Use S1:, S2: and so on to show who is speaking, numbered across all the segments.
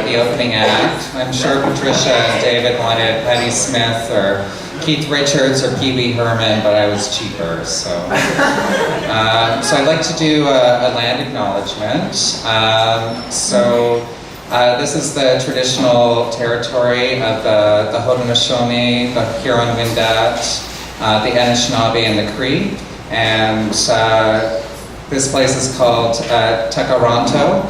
S1: the opening act. I'm sure Patricia and David wanted Patti Smith or Keith Richards or Pee Wee Herman, but I was cheaper, so. So I'd like to do a land acknowledgement. This is the traditional territory of the Haudenosaunee, the Huron-Wendat, the Anishinaabe, and the Cree. And this place is called Tekaronto.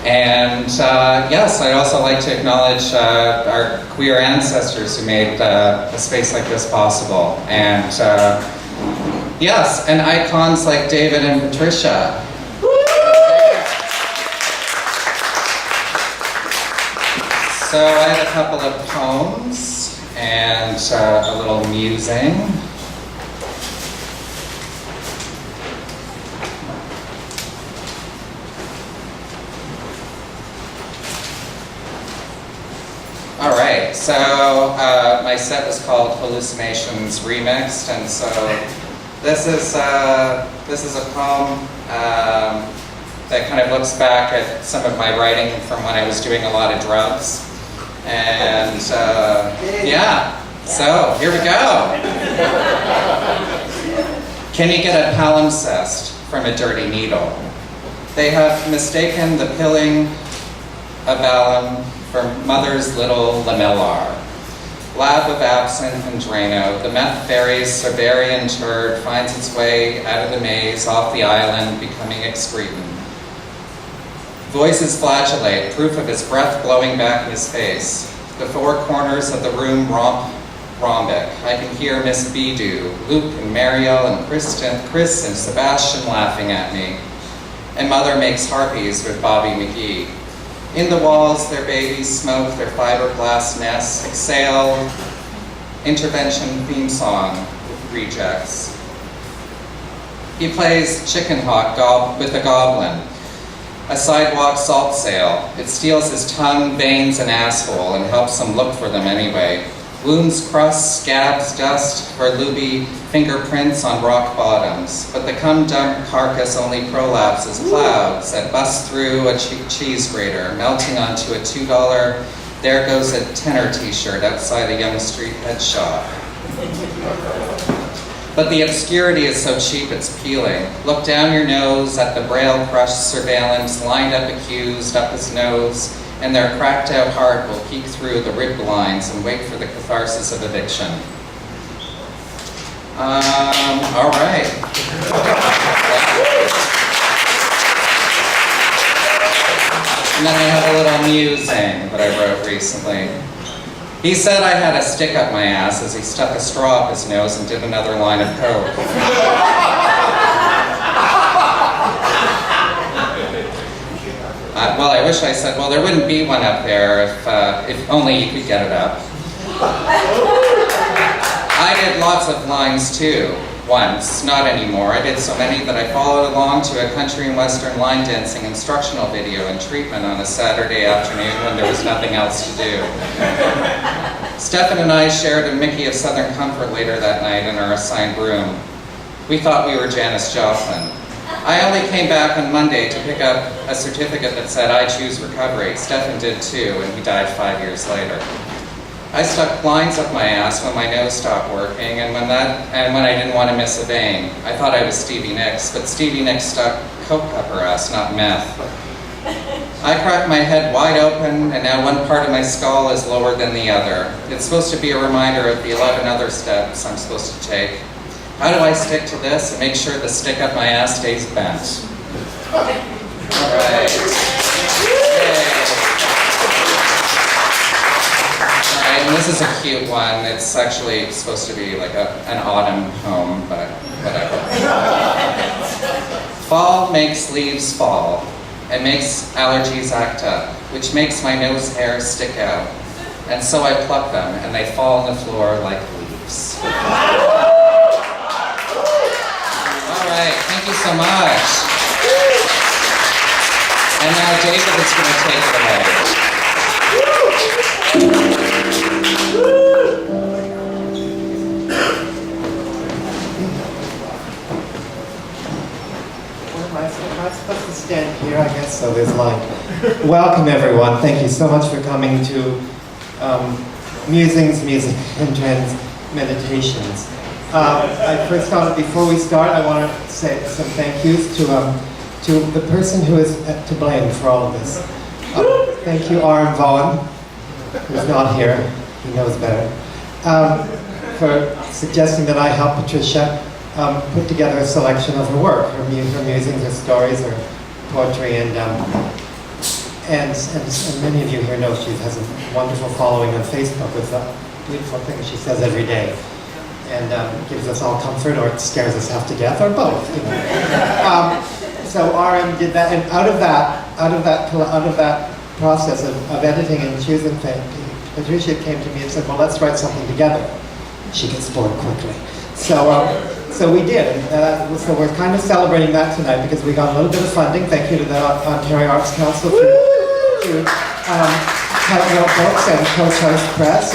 S1: Yes, I'd also like to acknowledge our queer ancestors who made a space like this possible. And yes, and icons like David and Patricia. So I have a couple of poems and a little musing. All right, so my set was called Hallucinations Remixed, and so this is a poem that kind of looks back at some of my writing from when I was doing a lot of drugs. And yeah, so here we go. Can you get a palimpsest from a dirty needle? They have mistaken the pilling of alum for mother's little lamellar. Lab of absinthe and Drano, the meth fairy's Cerverian turd finds its way out of the maze off the island, becoming excretin. Voices flagellate, proof of his breath blowing back his face. The four corners of the room rhombic. I can hear Miss Bidu, Luke and Marielle and Chris and Sebastian laughing at me. And mother makes harpies with Bobby McGee. In the walls, their babies smoke their fiberglass nests, exhale, intervention theme song with rejects. He plays chicken hawk with a goblin. A sidewalk salt sale. It steals his tongue, veins, and asshole and helps him look for them anyway. Wounds, crusts, scabs, dust, for luby fingerprints on rock bottoms. But the cum-dump carcass only prolapses clouds that bust through a cheese grater, melting onto a $2 There Goes a Tenor t-shirt outside a Young Street head shop. But the obscurity is so cheap it's peeling. Look down your nose at the braille-crushed surveillance, lined up accused up his nose, and their cracked-out heart will peek through the rib blinds and wait for the catharsis of eviction. All right. And then I have a little musing that I wrote recently. He said I had a stick up my ass as he stuck a straw up his nose and did another line of coke. Well, I wish I said, well, there wouldn't be one up there if only you could get it up. I did lots of lines too, once, not anymore. I did so many that I followed along to a country and western line dancing instructional video and treatment on a Saturday afternoon when there was nothing else to do. Stefan and I shared a Mickey of Southern Comfort later that night in our assigned room. We thought we were Janis Joplin. I only came back on Monday to pick up a certificate that said I choose recovery. Stefan did too, and he died 5 years later. I stuck lines up my ass when my nose stopped working, and when I didn't want to miss a vein. I thought I was Stevie Nicks, but Stevie Nicks stuck coke up her ass, not meth. I cracked my head wide open, and now one part of my skull is lower than the other. It's supposed to be a reminder of the 11 other steps I'm supposed to take. How do I stick to this and make sure the stick up my ass stays bent? All right. And this is a cute one. It's actually supposed to be like an autumn poem, but whatever. Fall makes leaves fall and makes allergies act up, which makes my nose hair stick out. And so I pluck them, and they fall on the floor like leaves. All right, thank you so much. And now David is going to take it away.
S2: Am I supposed to stand here? I guess so. so there's light. Welcome everyone. Thank you so much for coming to Musings, Music, and TRANSmeditations. Before we start, I want to say some thank yous to the person who is to blame for all of this. Thank you, Aaron Vaughan, who's not here. He knows better. For suggesting that I help Patricia put together a selection of her work, her musings, her stories, her poetry, and many of you here know she has a wonderful following on Facebook with beautiful things she says every day, and gives us all comfort, or it scares us half to death, or both. You know. So RM did that, and out of that process of editing and choosing things, Patricia came to me and said, "Well, let's write something together." She gets bored quickly, so we did. So we're kind of celebrating that tonight because we got a little bit of funding. Thank you to the Ontario Arts Council to Tightrope Books and Coast House Press.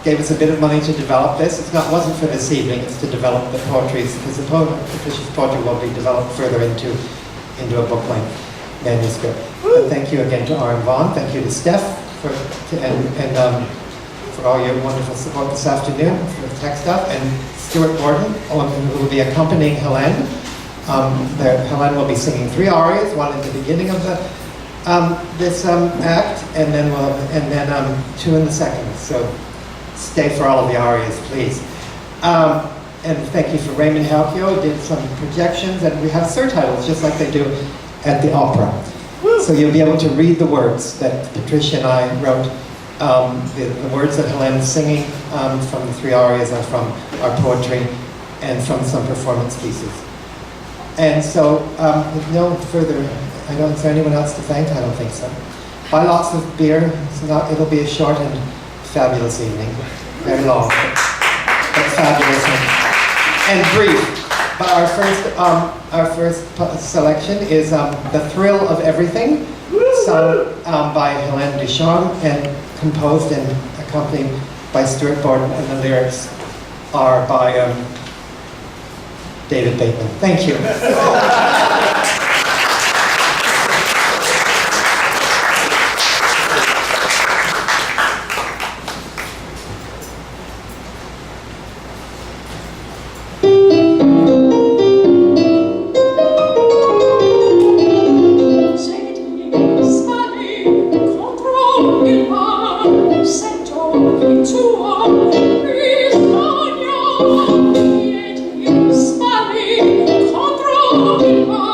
S2: Gave us a bit of money to develop this. It wasn't for this evening. It's to develop the poetry, because Patricia's poetry will be developed further into a book-length manuscript. But thank you again to Aaron Vaughan. Thank you to Steph for all your wonderful support this afternoon for the tech stuff, and Stuart Gordon, who will be accompanying Helen. Helen will be singing 3 arias, one at the beginning of this act, and then 2 in the second. So stay for all of the arias, please. And thank you for Raymond Halkio, who did some projections, and we have surtitles just like they do at the opera. So you'll be able to read the words that Patricia and I wrote. The words that Helen's singing from the 3 arias are from our poetry and from some performance pieces. And so, with no further, is there anyone else to thank? I don't think so. Buy lots of beer. It'll be a short and fabulous evening. Very long, but fabulous and brief. But our first selection is "The Thrill of Everything," sung by Helen Ducharme and composed and accompanied by Stuart Gordon, and the lyrics are by David Bateman. Thank you.
S3: Spalli contro il mare.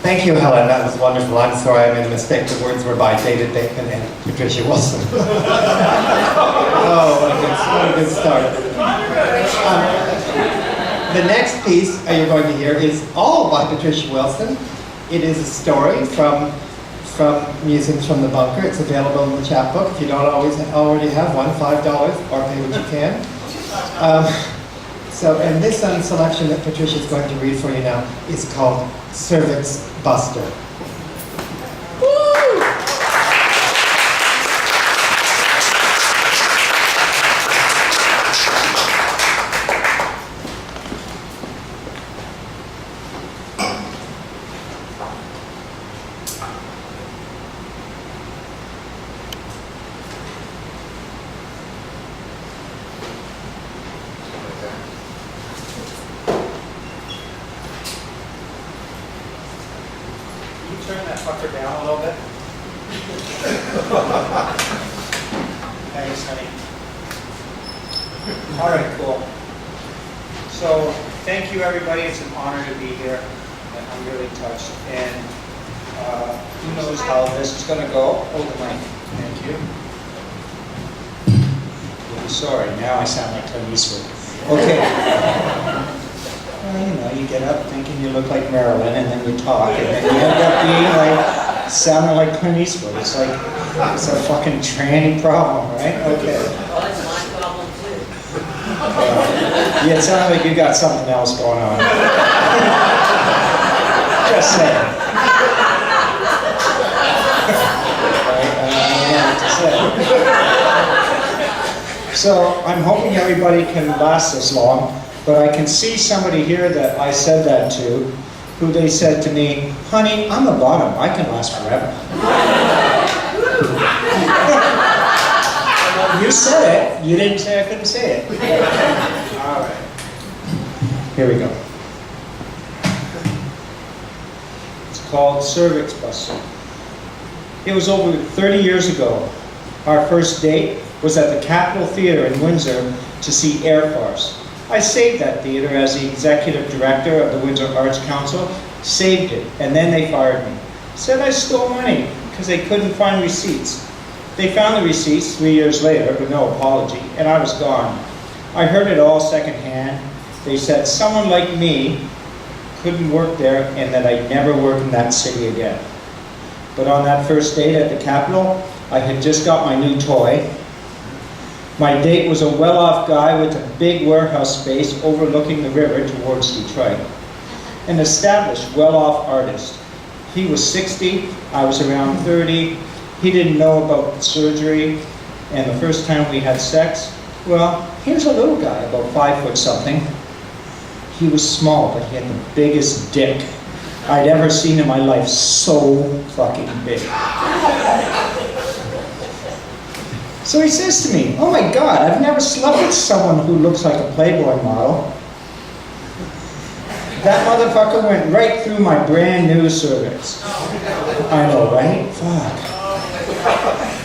S2: Thank you, Helen. That was wonderful. I'm sorry I made a mistake. The words were by David Bateman and Patricia Wilson. Oh, what a good start. The next piece you're going to hear is all by Patricia Wilson. It is a story from Musings from the Bunker. It's available in the chapbook. If you don't already have one, $5, or pay what you can. And this selection that Patricia is going to read for you now is called Cervix Buster.
S3: Turn that fucker down a little bit. Thanks, honey. All right, cool. So, thank you, everybody. It's an honor to be here. And I'm really touched. And who knows how this is going to go? Hold the mic. Thank you. Really sorry. Now I sound like Clint Eastwood. Okay. Well, you know, you get up thinking you look like Marilyn, and then you talk, and then you end up being like, sounding like Clint Eastwood. It's like, it's a fucking tranny problem, right? Okay.
S4: Well, it's my problem too.
S3: Yeah, it sounds like you got something else going on. Just saying. Right? I don't know what to say. So, I'm hoping everybody can last this long. But I can see somebody here that I said that to, who they said to me, honey, I'm a bottom, I can last forever. You said it, you didn't say I couldn't say it. All right, here we go. It's called Cervix Buster. It was over 30 years ago. Our first date was at the Capitol Theater in Windsor to see Air Farce. I saved that theater as the executive director of the Windsor Arts Council, saved it, and then they fired me. Said I stole money because they couldn't find receipts. They found the receipts 3 years later, but no apology, and I was gone. I heard it all secondhand. They said someone like me couldn't work there and that I'd never work in that city again. But on that first date at the Capitol, I had just got my new toy. My date was a well-off guy with a big warehouse space overlooking the river towards Detroit. An established, well-off artist. He was 60, I was around 30. He didn't know about surgery, and the first time we had sex, well, here's a little guy, about 5 foot something. He was small, but he had the biggest dick I'd ever seen in my life, so fucking big. So he says to me, oh my God, I've never slept with someone who looks like a Playboy model. That motherfucker went right through my brand new cervix. I know, right? Fuck.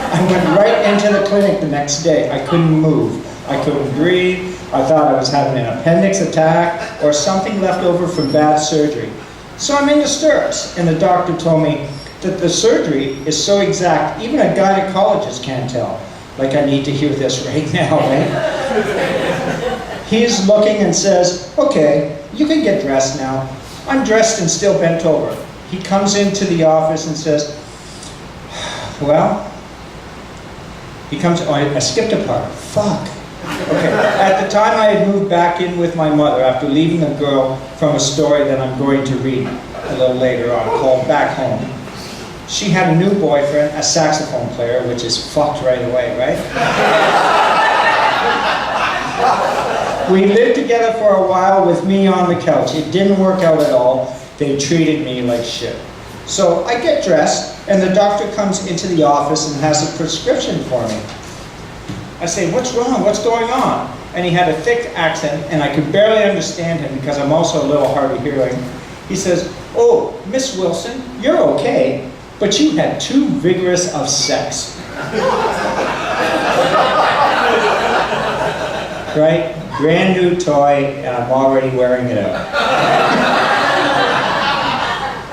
S3: I went right into the clinic the next day. I couldn't move. I couldn't breathe. I thought I was having an appendix attack or something left over from bad surgery. So I'm in the stirrups, and the doctor told me that the surgery is so exact, even a gynecologist can't tell. Like I need to hear this right now, right? He's looking and says, okay, you can get dressed now. I'm dressed and still bent over. He comes into the office and says, well, I skipped a part, fuck. Okay, at the time I had moved back in with my mother after leaving a girl from a story that I'm going to read a little later on called Back Home. She had a new boyfriend, a saxophone player, which is fucked right away, right? We lived together for a while with me on the couch. It didn't work out at all. They treated me like shit. So I get dressed, and the doctor comes into the office and has a prescription for me. I say, what's wrong? What's going on? And he had a thick accent, and I could barely understand him because I'm also a little hard of hearing. He says, oh, Miss Wilson, you're okay, but you had too vigorous of sex. Right? Brand new toy, and I'm already wearing it out.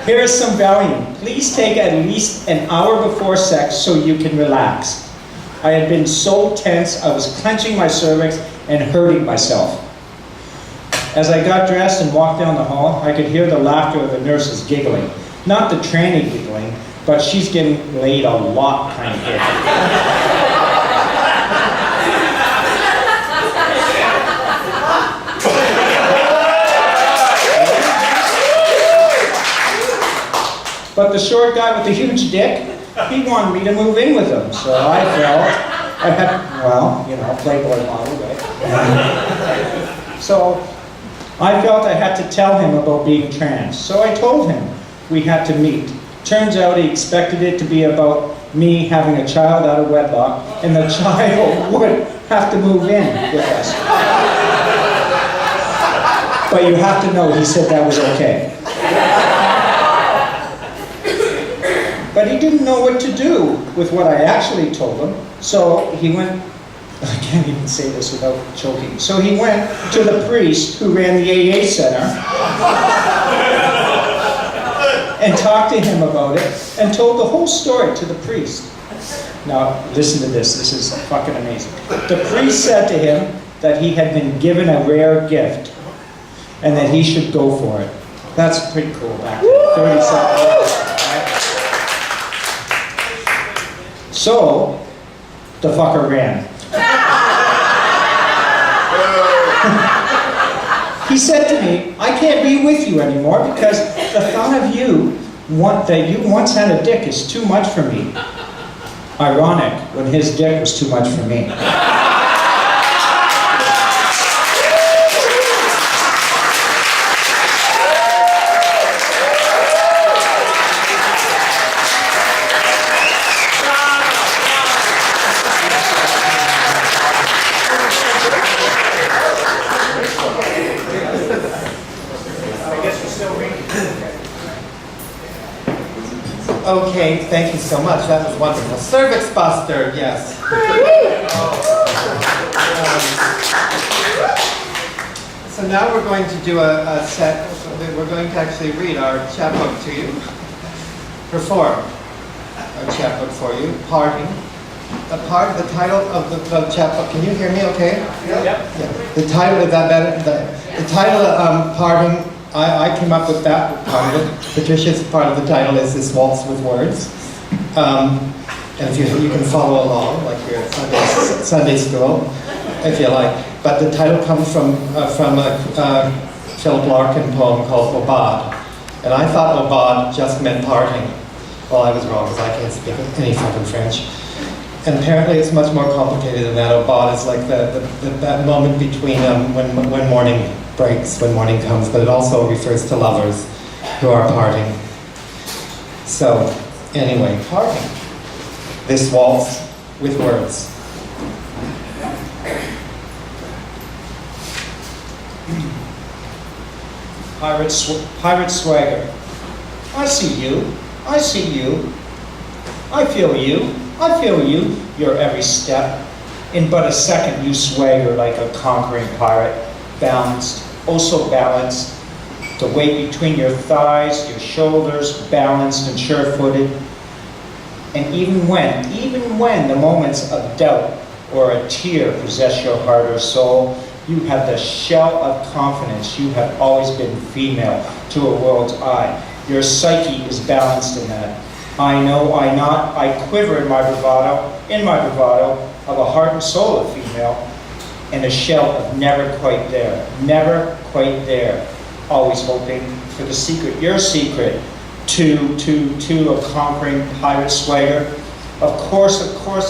S3: Here is some Valium. Please take at least an hour before sex so you can relax. I had been so tense, I was clenching my cervix and hurting myself. As I got dressed and walked down the hall, I could hear the laughter of the nurses giggling. Not the tranny giggling, but she's getting laid a lot kind of giggle. But the short guy with the huge dick, he wanted me to move in with him. So I felt I had, well, you know, Playboy model, right? So I felt I had to tell him about being trans. So I told him we had to meet. Turns out he expected it to be about me having a child out of wedlock, and the child would have to move in with us. But you have to know, he said that was okay. But he didn't know what to do with what I actually told him, so he went, I can't even say this without choking, so he went to the priest who ran the AA center and talked to him about it and told the whole story to the priest. Now, listen to this is fucking amazing. The priest said to him that he had been given a rare gift and that he should go for it. That's pretty cool back then, 37 years, right? So, the fucker ran. He said to me, I can't be with you anymore because the thought of you, that you once had a dick, is too much for me. Ironic, when his dick was too much for me.
S2: Okay, thank you so much. That was wonderful. Cervix buster, yes. So now we're going to do a set. We're going to actually read our chapbook to you. Perform our chapbook for you. Parting. The title of the chapbook. Can you hear me? Okay.
S3: Yep.
S2: Yeah. The title, is that better? The title, Parting. I came up with that part of it. Patricia's part of the title is this waltz with words. And if you can follow along, like you're at Sunday school, if you like. But the title comes from a Philip Larkin poem called Aubade. And I thought Aubade just meant parting. Well, I was wrong, because I can't speak any fucking French. And apparently it's much more complicated than that. Aubade is like that moment between when morning breaks, when morning comes, but it also refers to lovers who are parting. So, anyway, parting. This waltz with words.
S3: Pirate swagger. I see you. I see you. I feel you. I feel you. Your every step. In but a second you swagger like a conquering pirate. Balanced. Oh so balanced, the weight between your thighs, your shoulders, balanced and sure-footed. And even when the moments of doubt or a tear possess your heart or soul, you have the shell of confidence. You have always been female to a world's eye. Your psyche is balanced in that. I know, I not, I quiver in my bravado of a heart and soul of female, and a shell of never quite there, always hoping for the secret, your secret, to a conquering pirate swagger. Of course,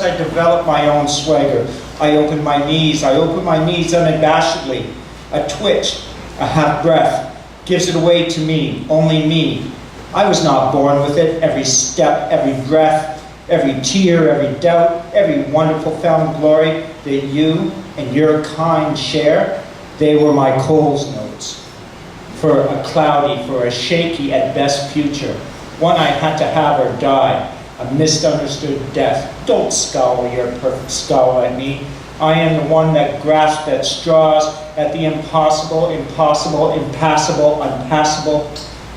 S3: I developed my own swagger. I open my knees unabashedly. A twitch, a half breath, gives it away to me, only me. I was not born with it. Every step, every breath, every tear, every doubt, every wonderful found glory that you and your kind share, they were my Coles notes. For a cloudy, for a shaky at best future, one I had to have or die, a misunderstood death. Don't scowl your perfect scowl at me. I am the one that grasped at straws, at the impossible, impassable, unpassable,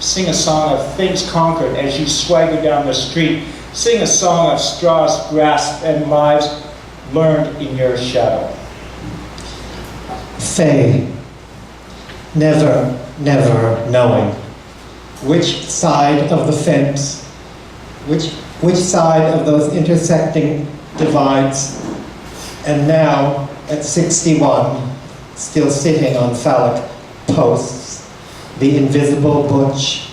S3: Sing a song of things conquered as you swagger down the street. Sing a song of straws grasped and lives learned in your shadow.
S2: Faye, never, never knowing which side of the fence, which side of those intersecting divides, and now at 61, still sitting on phallic posts, the invisible butch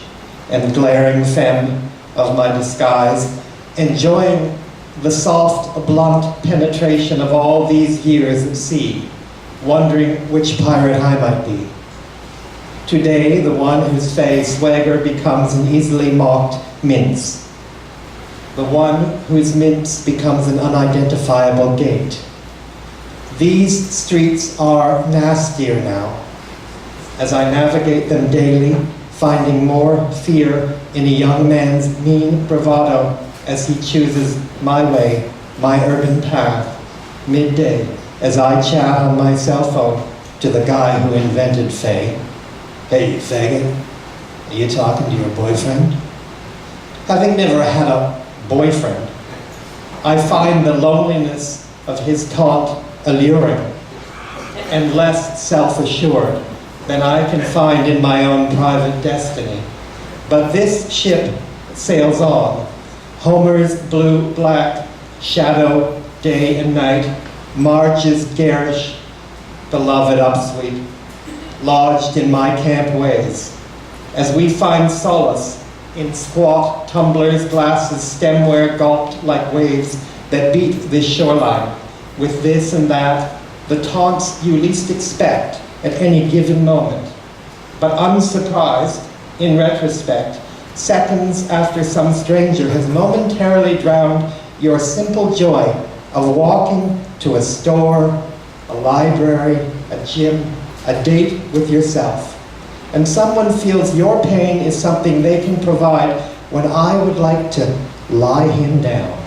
S2: and glaring femme of my disguise, enjoying the soft, blunt penetration of all these years at sea, wondering which pirate I might be. Today, the one whose Faye swagger becomes an easily mocked mince. The one whose mince becomes an unidentifiable gate. These streets are nastier now, as I navigate them daily, finding more fear in a young man's mean bravado as he chooses my way, my urban path, midday, as I chat on my cell phone to the guy who invented Faye. Hey, you faggot, are you talking to your boyfriend? Having never had a boyfriend, I find the loneliness of his taunt alluring and less self-assured than I can find in my own private destiny. But this ship sails on. Homer's blue-black shadow, day and night, marches garish, beloved upsweep, lodged in my camp ways, as we find solace in squat tumblers, glasses, stemware gulped like waves that beat this shoreline, with this and that, the taunts you least expect at any given moment. But unsurprised, in retrospect, seconds after some stranger has momentarily drowned your simple joy of walking to a store, a library, a gym, a date with yourself. And someone feels your pain is something they can provide when I would like to lie him down.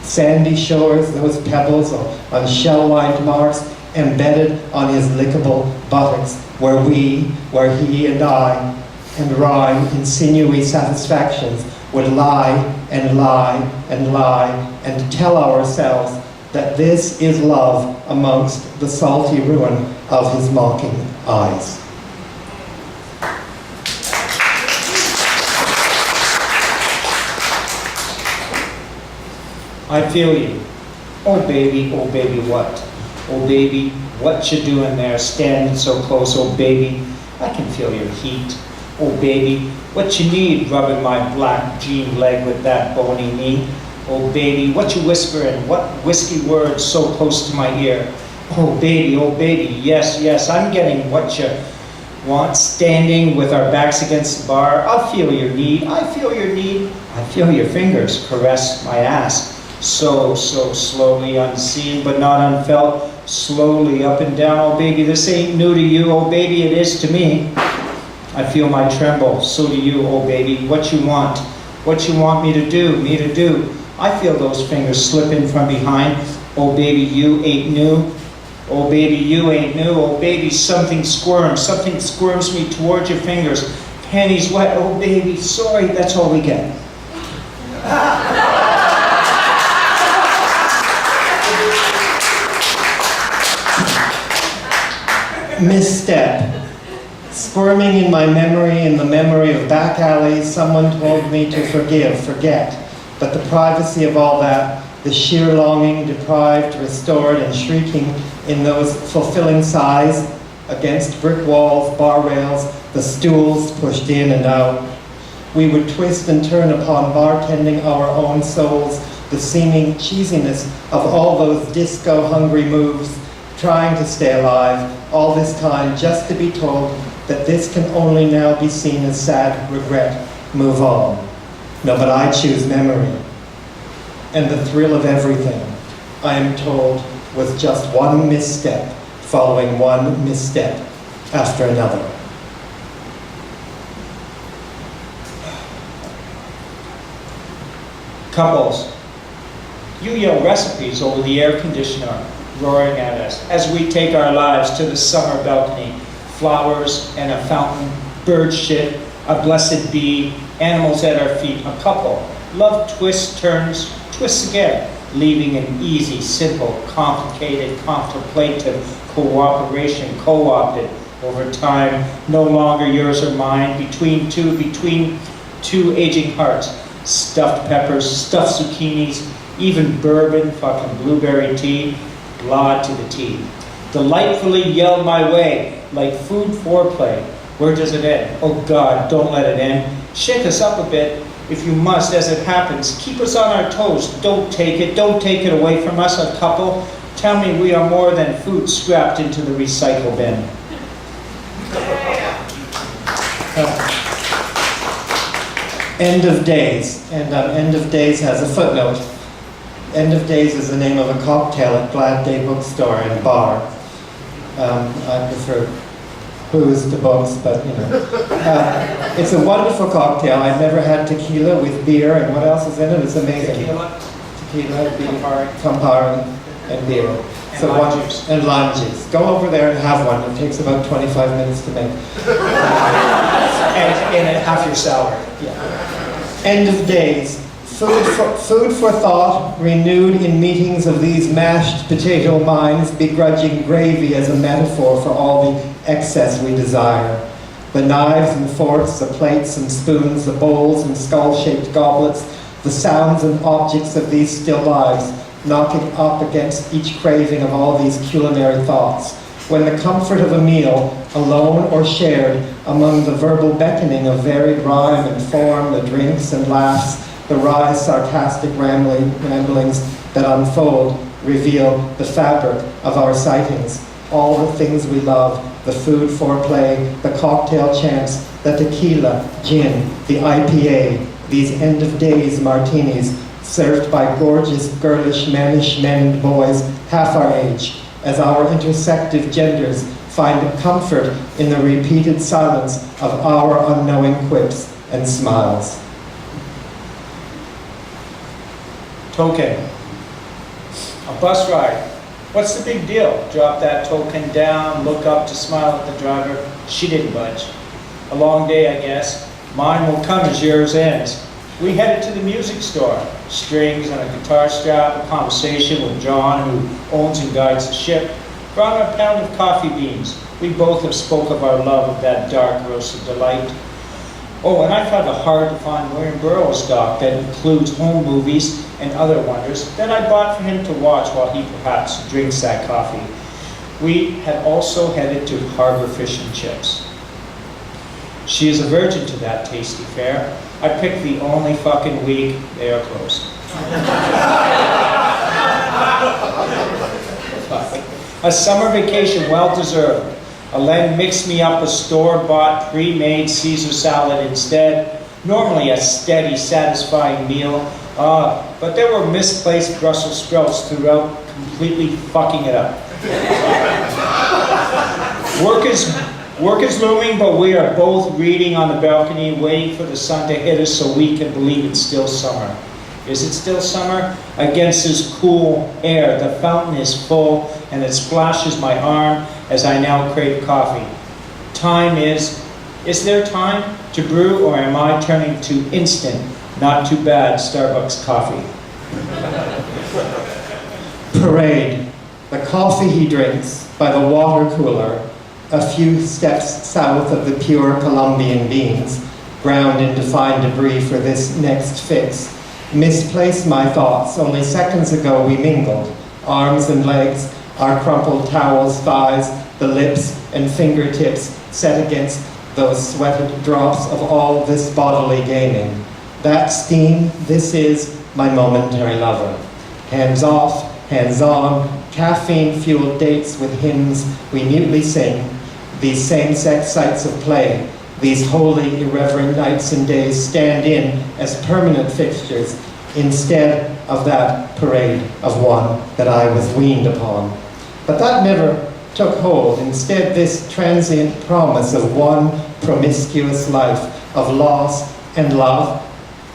S2: Sandy shores, those pebbles on shell-lined marks embedded on his lickable buttocks, where he and I, and rhyme in sinewy satisfactions, would lie and lie and lie and tell ourselves that this is love amongst the salty ruin of his mocking eyes.
S3: I feel you. Oh baby, what? Oh baby, what you doing there, standing so close? Oh baby, I can feel your heat. Oh baby, what you need, rubbing my black jean leg with that bony knee? Oh baby, what you whispering, what whiskey words so close to my ear? Oh baby, yes, I'm getting what you want, standing with our backs against the bar. I feel your need, I feel your fingers caress my ass. So slowly, unseen but not unfelt, slowly up and down. Oh baby, this ain't new to you. Oh baby, it is to me. I feel my tremble, so do you. Oh baby, what you want me to do. I feel those fingers slipping from behind. Oh baby, you ain't new. Oh baby, you ain't new. Oh baby, something squirms me towards your fingers. Panties wet. Oh baby, sorry, that's all we get.
S2: Misstep. Squirming in my memory, in the memory of back alleys, someone told me to forget. But the privacy of all that, the sheer longing, deprived, restored, and shrieking in those fulfilling sighs against brick walls, bar rails, the stools pushed in and out. We would twist and turn upon bartending our own souls, the seeming cheesiness of all those disco-hungry moves, trying to stay alive, all this time just to be told that this can only now be seen as sad regret. Move on. No, but I choose memory. And the thrill of everything, I am told, was just one misstep following one misstep after another.
S3: Couples, you yell recipes over the air conditioner, roaring at us as we take our lives to the summer balcony. Flowers and a fountain, bird shit, a blessed bee, animals at our feet, a couple. Love twists, turns, twists again, leaving an easy, simple, complicated, contemplative cooperation co-opted over time, no longer yours or mine, between two aging hearts, stuffed peppers, stuffed zucchinis, even bourbon, fucking blueberry tea, blah to the tea. Delightfully yelled my way, like food foreplay. Where does it end? Oh God, don't let it end. Shake us up a bit, if you must, as it happens. Keep us on our toes. Don't take it away from us, a couple. Tell me we are more than food scrapped into the recycle bin.
S2: End of Days, and End of Days has a footnote. End of Days is the name of a cocktail at Glad Day Bookstore and Bar. I prefer booze to books, but you know. It's a wonderful cocktail. I've never had tequila with beer, and what else is in it? It's amazing. Tequila, beer, Campari, and beer.
S3: And lime juice.
S2: And lime juice. Go over there and have one. It takes about 25 minutes to make.
S3: And half your salary.
S2: Yeah. End of Days. Food for thought, renewed in meetings of these mashed potato minds, begrudging gravy as a metaphor for all the excess we desire. The knives and forks, the plates and spoons, the bowls and skull-shaped goblets, the sounds and objects of these still lives, knocking up against each craving of all these culinary thoughts. When the comfort of a meal, alone or shared, among the verbal beckoning of varied rhyme and form, the drinks and laughs, the wry, sarcastic ramblings that unfold, reveal the fabric of our sightings. All the things we love, the food foreplay, the cocktail chants, the tequila, gin, the IPA, these end of days martinis, served by gorgeous, girlish, mannish men and boys half our age, as our intersective genders find comfort in the repeated silence of our unknowing quips and smiles.
S3: Token. A bus ride. What's the big deal? Drop that token down, look up to smile at the driver. She didn't budge. A long day, I guess. Mine will come as yours ends. We headed to the music store. Strings and a guitar strap, a conversation with John, who owns and guides the ship. Brought a pound of coffee beans. We both have spoke of our love of that dark roasted delight. Oh, and I found it hard to find William Burroughs stock that includes home movies and other wonders that I bought for him to watch while he perhaps drinks that coffee. We had also headed to Harbor Fish and Chips. She is a virgin to that tasty fare. I picked the only fucking week they are closed. A summer vacation well deserved. Helen mixed me up a store-bought, pre-made Caesar salad instead. Normally a steady, satisfying meal. But there were misplaced Brussels sprouts throughout, completely fucking it up. Work is looming, but we are both reading on the balcony, waiting for the sun to hit us so we can believe it's still summer. Is it still summer? Against this cool air, the fountain is full, and it splashes my arm as I now crave coffee. Time is there time to brew, or am I turning to instant, not too bad Starbucks coffee?
S2: Parade. The coffee he drinks by the water cooler, a few steps south of the pure Colombian beans, ground into fine debris for this next fix. Misplaced my thoughts. Only seconds ago we mingled. Arms and legs, our crumpled towels, thighs, the lips and fingertips set against those sweated drops of all this bodily gaining. That steam, this is my momentary lover. Hands off, hands on, caffeine-fueled dates with hymns we mutely sing. These same-sex sites of play, these holy, irreverent nights and days stand in as permanent fixtures instead of that parade of one that I was weaned upon. But that never took hold. Instead, this transient promise of one promiscuous life of loss and love,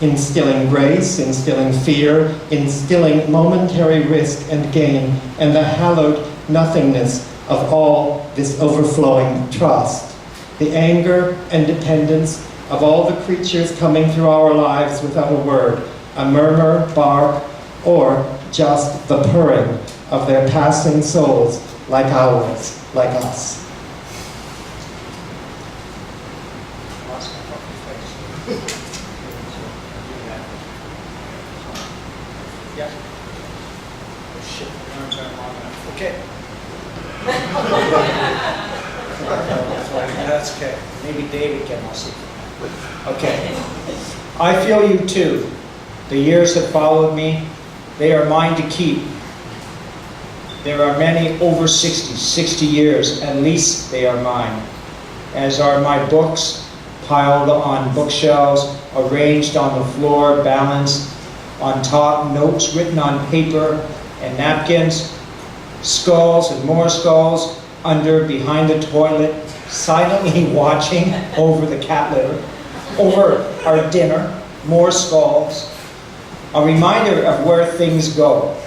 S2: instilling grace, instilling fear, instilling momentary risk and gain, and the hallowed nothingness of all this overflowing trust. The anger and dependence of all the creatures coming through our lives without a word, a murmur, bark, or just the purring of their passing souls like ours, like us.
S3: Yeah. Oh shit, my arms aren't long enough. Okay. That's okay. Maybe David can also. Okay. I feel you too. The years that followed me, they are mine to keep. There are many over 60 years, at least they are mine. As are my books, piled on bookshelves, arranged on the floor, balanced on top, notes written on paper and napkins, skulls and more skulls under, behind the toilet, silently watching over the cat litter, over our dinner, more skulls. A reminder of where things go.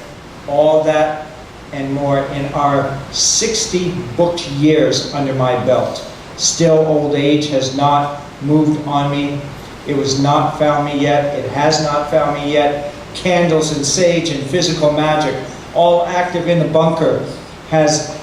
S3: All that and more in our 60 booked years under my belt. Still, old age has not moved on me. It was not found me yet. It has not found me yet. Candles and sage and physical magic, all active in the bunker, has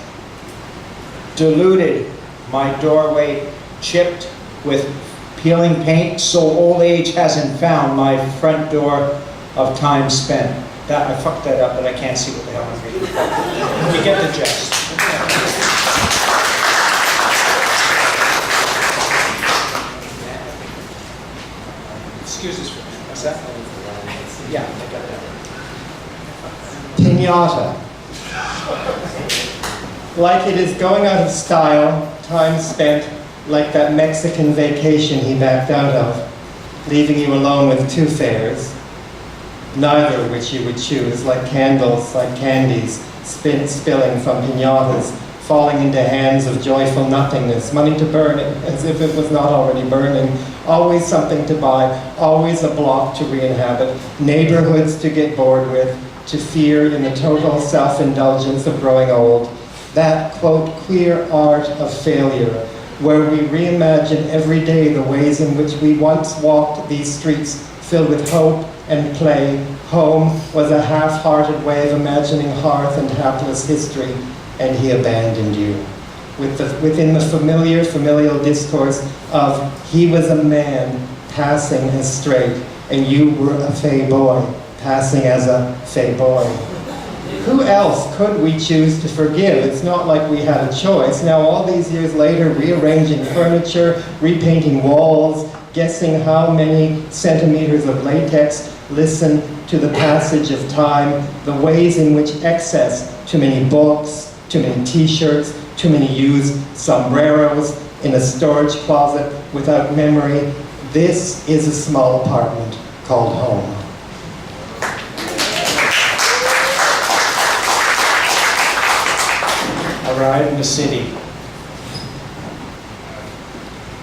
S3: diluted my doorway, chipped with peeling paint, so old age hasn't found my front door of time spent. That, I fucked that up, but I can't see what the hell I'm reading. You get the gist. Excuse us for a minute. What's that? Yeah, I got that.
S2: Pinata. Like it is going out of style, time spent like that Mexican vacation he backed out of, leaving you alone with two fares, neither of which you would choose, like candles, like candies, spilling from pinatas, falling into hands of joyful nothingness, money to burn it as if it was not already burning, always something to buy, always a block to re-inhabit, neighborhoods to get bored with, to fear in the total self-indulgence of growing old, that, quote, queer art of failure, where we reimagine every day the ways in which we once walked these streets filled with hope and play. Home was a half-hearted way of imagining hearth and hapless history, and he abandoned you. Within the familial discourse of he was a man passing as straight, and you were a fey boy passing as a fey boy. Who else could we choose to forgive? It's not like we had a choice. Now, all these years later, rearranging furniture, repainting walls, guessing how many centimeters of latex listen to the passage of time, the ways in which excess, too many books, too many t-shirts, too many used sombreros in a storage closet without memory. This is a small apartment called home.
S3: A ride in the city.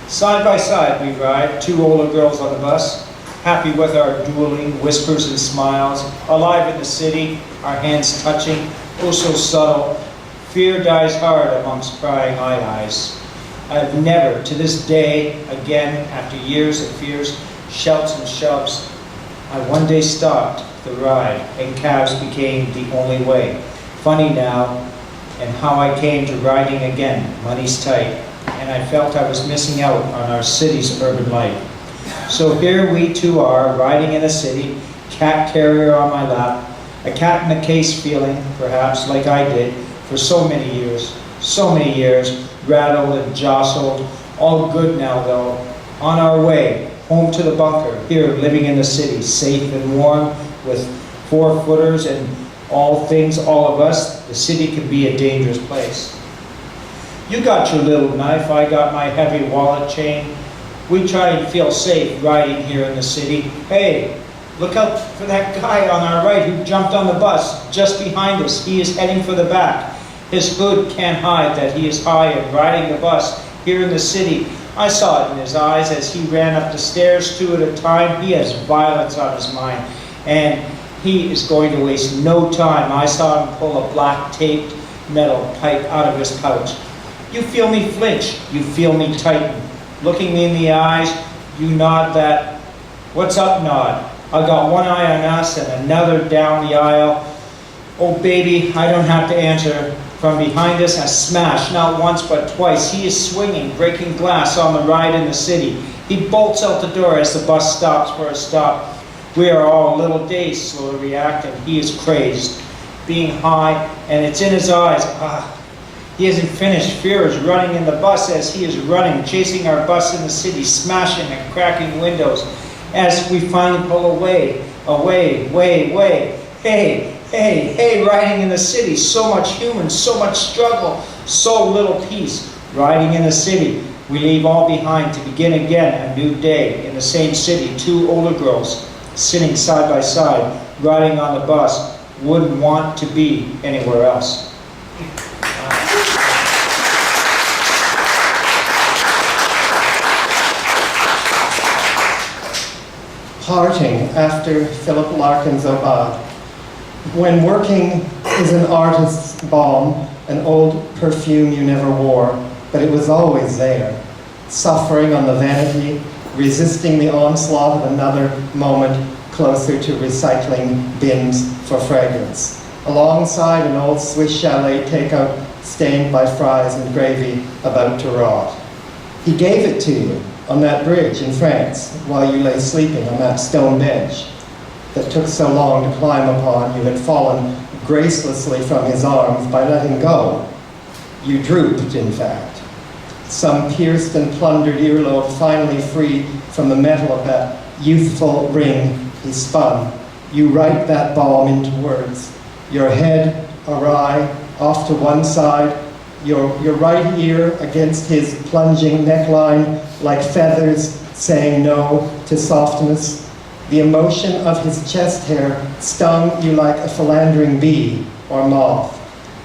S3: Side by side we ride, two older girls on the bus, happy with our dueling whispers and smiles, alive in the city, our hands touching, oh so subtle. Fear dies hard amongst prying eyes. I have never, to this day, again, after years of fears, shouts and shoves, I one day stopped the ride, and cabs became the only way. Funny now, and how I came to riding again, money's tight, and I felt I was missing out on our city's urban life. So here we two are, riding in a city, cat carrier on my lap, a cat in a case feeling, perhaps, like I did, for so many years, rattled and jostled, all good now though, on our way, home to the bunker, here living in the city, safe and warm, with 4-footers and all things, all of us. The city can be a dangerous place. You got your little knife, I got my heavy wallet chain. We try and feel safe riding here in the city. Hey, look out for that guy on our right who jumped on the bus just behind us. He is heading for the back. His hood can't hide that he is high and riding the bus here in the city. I saw it in his eyes as he ran up the stairs 2 at a time. He has violence on his mind, and he is going to waste no time. I saw him pull a black taped metal pipe out of his pouch. You feel me flinch, you feel me tighten. Looking me in the eyes, You nod that, what's up nod. I got one eye on us and another down the aisle. Oh baby, I don't have to answer. From behind us, a smash, not once but twice. He is swinging, breaking glass on the ride in the city. He bolts out the door as the bus stops for a stop. We are all a little dazed, slow to react, and he is crazed. Being high, and it's in his eyes. He hasn't finished. Fear is running in the bus as he is running, chasing our bus in the city, smashing and cracking windows. As we finally pull away, Hey, riding in the city, so much human, so much struggle, so little peace. Riding in the city, we leave all behind to begin again a new day. In the same city, two older girls sitting side by side, riding on the bus, wouldn't want to be anywhere else.
S2: Parting after Philip Larkin's Obad. When working is an artist's balm, an old perfume you never wore, but it was always there, suffering on the vanity, resisting the onslaught of another moment closer to recycling bins for fragrance, alongside an old Swiss chalet takeout stained by fries and gravy about to rot. He gave it to you on that bridge in France while you lay sleeping on that stone bench that took so long to climb upon. You had fallen gracelessly from his arms by letting go. You drooped, in fact. Some pierced and plundered earlobe finally freed from the metal of that youthful ring he spun. You write that balm into words. Your head awry, off to one side, your right ear against his plunging neckline, like feathers saying no to softness. The emotion of his chest hair stung you like a philandering bee or moth.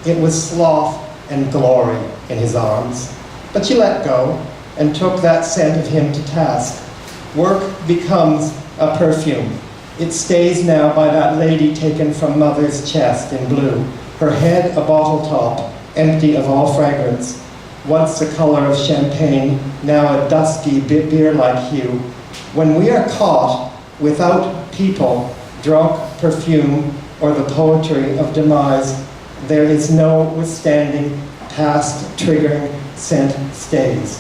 S2: It was sloth and glory in his arms. But you let go and took that scent of him to task. Work becomes a perfume. It stays now by that lady taken from mother's chest in blue, her head a bottle top, empty of all fragrance, once the color of champagne, now a dusky beer-like hue. When we are caught without people, drunk perfume, or the poetry of demise, there is no withstanding past triggering scent stays.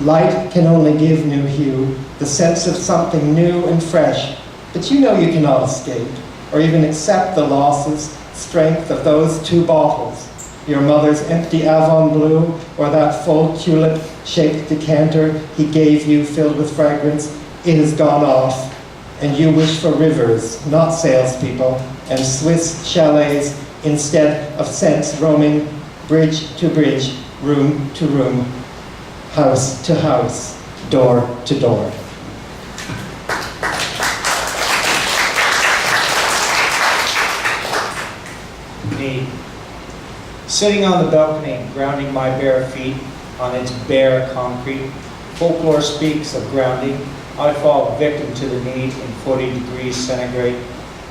S2: Light can only give new hue, the sense of something new and fresh, but you know you cannot escape, or even accept the losses, strength of those two bottles, your mother's empty Avon blue, or that full tulip-shaped decanter he gave you filled with fragrance. It has gone off, and you wish for rivers, not salespeople, and Swiss chalets instead of scents roaming bridge to bridge, room to room, house to house, door to door.
S3: Me, sitting on the balcony, grounding my bare feet on its bare concrete. Folklore speaks of grounding. I fall victim to the need in 40 degrees centigrade.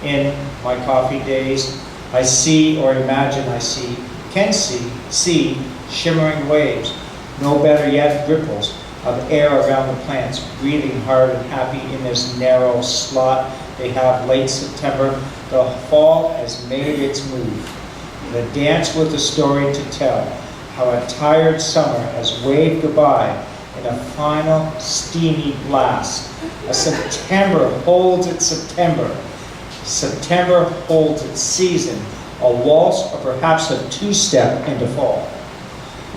S3: In my coffee days, I see or imagine I see, can see shimmering waves, no better yet ripples of air around the plants, breathing hard and happy in this narrow slot they have late September. The fall has made its move. The dance with a story to tell, how a tired summer has waved goodbye in a final steamy blast. A September holds its September. September holds its season, a waltz or perhaps a two-step into fall.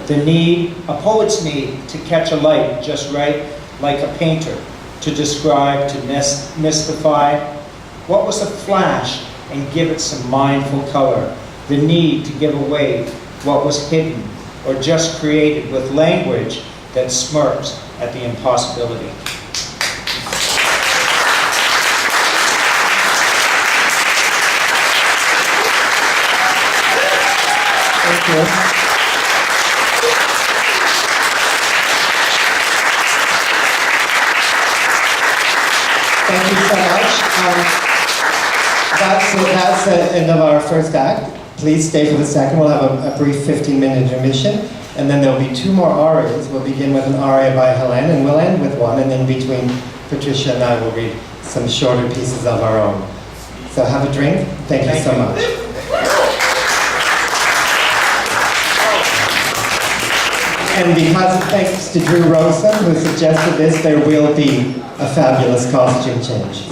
S3: The need, a poet's need, to catch a light just right, like a painter, to describe, to mystify. What was the flash and give it some mindful color? The need to give away what was hidden or just created with language that smirks at the impossibility.
S2: Thank you. Thank you so much. That's the end of our first act. Please stay for the second. We'll have a brief 15-minute intermission, and then there'll be two more arias. We'll begin with an aria by Helen, and we'll end with one, and in between Patricia and I will read some shorter pieces of our own. So have a drink. Thank you so much. And because thanks to Drew Rosen, who suggested this, there will be a fabulous costume change.